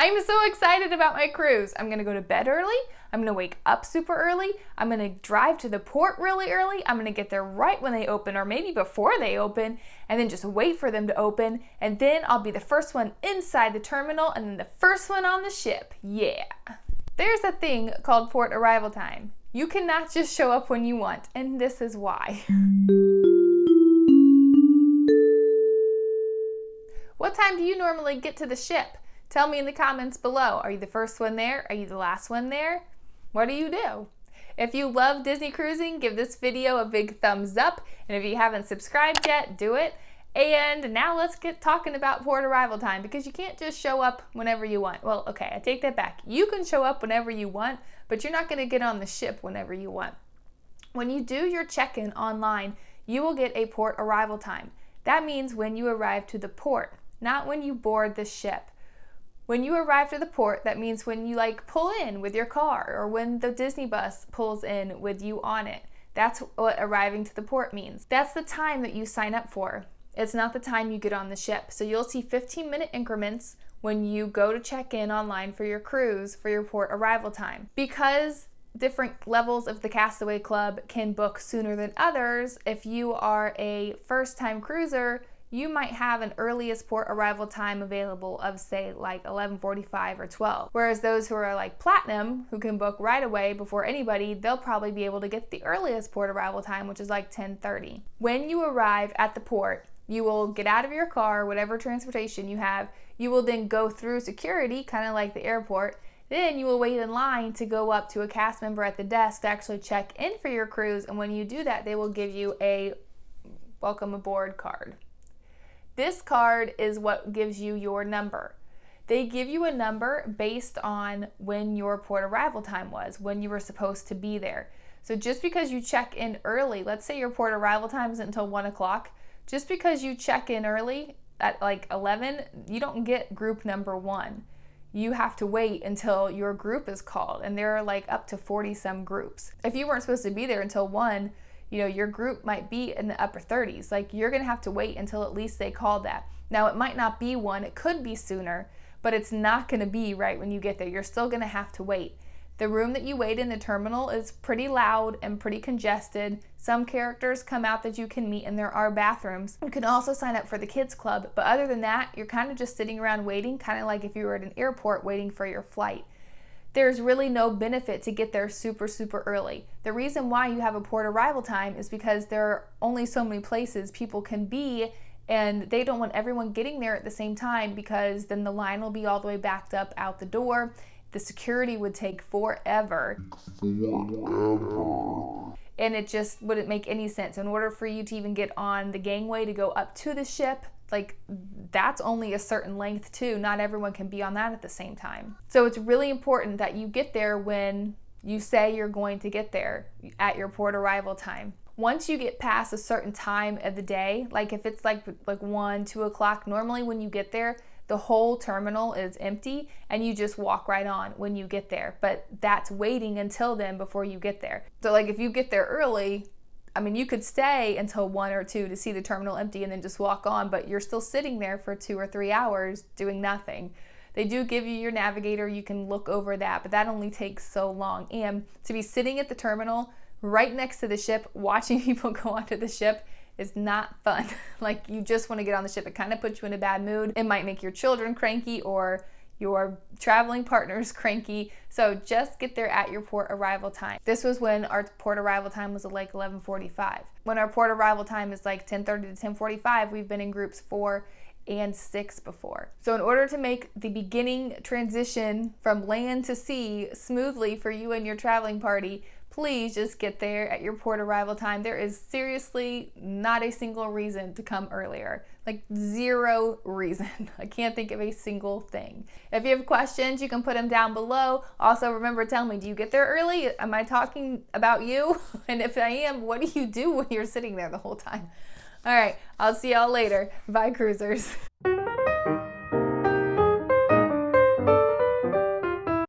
I'm so excited about my cruise. I'm gonna go to bed early. I'm gonna wake up super early. I'm gonna drive to the port really early. I'm gonna get there right when they open, or maybe before they open, and then just wait for them to open. And then I'll be the first one inside the terminal and then the first one on the ship. Yeah. There's a thing called port arrival time. You cannot just show up when you want, and this is why. What time do you normally get to the ship? Tell me in the comments below. Are you the first one there? Are you the last one there? What do you do? If you love Disney cruising, give this video a big thumbs up. And if you haven't subscribed yet, do it. And now let's get talking about port arrival time, because you can't just show up whenever you want. Well, okay, I take that back. You can show up whenever you want, but you're not going to get on the ship whenever you want. When you do your check-in online, you will get a port arrival time. That means when you arrive to the port, not when you board the ship. When you arrive to the port, that means when you pull in with your car, or when the Disney bus pulls in with you on it. That's what arriving to the port means. That's the time that you sign up for. It's not the time you get on the ship. So you'll see 15-minute increments when you go to check in online for your cruise for your port arrival time. Because different levels of the Castaway Club can book sooner than others, if you are a first-time cruiser, you might have an earliest port arrival time available of, say, 11:45 or 12. Whereas those who are platinum, who can book right away before anybody, they'll probably be able to get the earliest port arrival time, which is 10:30. When you arrive at the port, you will get out of your car, whatever transportation you have. You will then go through security, kind of like the airport. Then you will wait in line to go up to a cast member at the desk to actually check in for your cruise. And when you do that, they will give you a welcome aboard card. This card is what gives you your number. They give you a number based on when your port arrival time was, when you were supposed to be there. So just because you check in early, let's say your port arrival time isn't until 1 o'clock, just because you check in early at 11, you don't get group number 1. You have to wait until your group is called, and there are up to 40 some groups. If you weren't supposed to be there until 1, your group might be in the upper 30s. You're gonna have to wait until at least they call that. Now, it might not be 1, it could be sooner, but it's not gonna be right when you get there. You're still gonna have to wait. The room that you wait in the terminal is pretty loud and pretty congested. Some characters come out that you can meet, and there are bathrooms. You can also sign up for the kids club, but other than that, you're kind of just sitting around waiting, kind of like if you were at an airport waiting for your flight. There's really no benefit to get there super, super early. The reason why you have a port arrival time is because there are only so many places people can be, and they don't want everyone getting there at the same time, because then the line will be all the way backed up out the door. The security would take forever. And it just wouldn't make any sense. In order for you to even get on the gangway to go up to the ship, that's only a certain length too. Not everyone can be on that at the same time. So it's really important that you get there when you say you're going to get there at your port arrival time. Once you get past a certain time of the day, if it's 1, 2 o'clock, normally when you get there, the whole terminal is empty and you just walk right on when you get there. But that's waiting until then before you get there. So if you get there early, you could stay until 1 or 2 to see the terminal empty and then just walk on, but you're still sitting there for 2 or 3 hours doing nothing. They do give you your navigator. You can look over that, but that only takes so long. And to be sitting at the terminal right next to the ship, watching people go onto the ship, is not fun. You just want to get on the ship. It kind of puts you in a bad mood. It might make your children cranky or your traveling partners cranky. So just get there at your port arrival time. This was when our port arrival time was 11:45. When our port arrival time is 10:30 to 10:45, we've been in groups 4 and 6 before. So in order to make the beginning transition from land to sea smoothly for you and your traveling party, please just get there at your port arrival time. There is seriously not a single reason to come earlier. 0 reason. I can't think of a single thing. If you have questions, you can put them down below. Also, remember, tell me, do you get there early? Am I talking about you? And if I am, what do you do when you're sitting there the whole time? All right, I'll see y'all later. Bye, cruisers.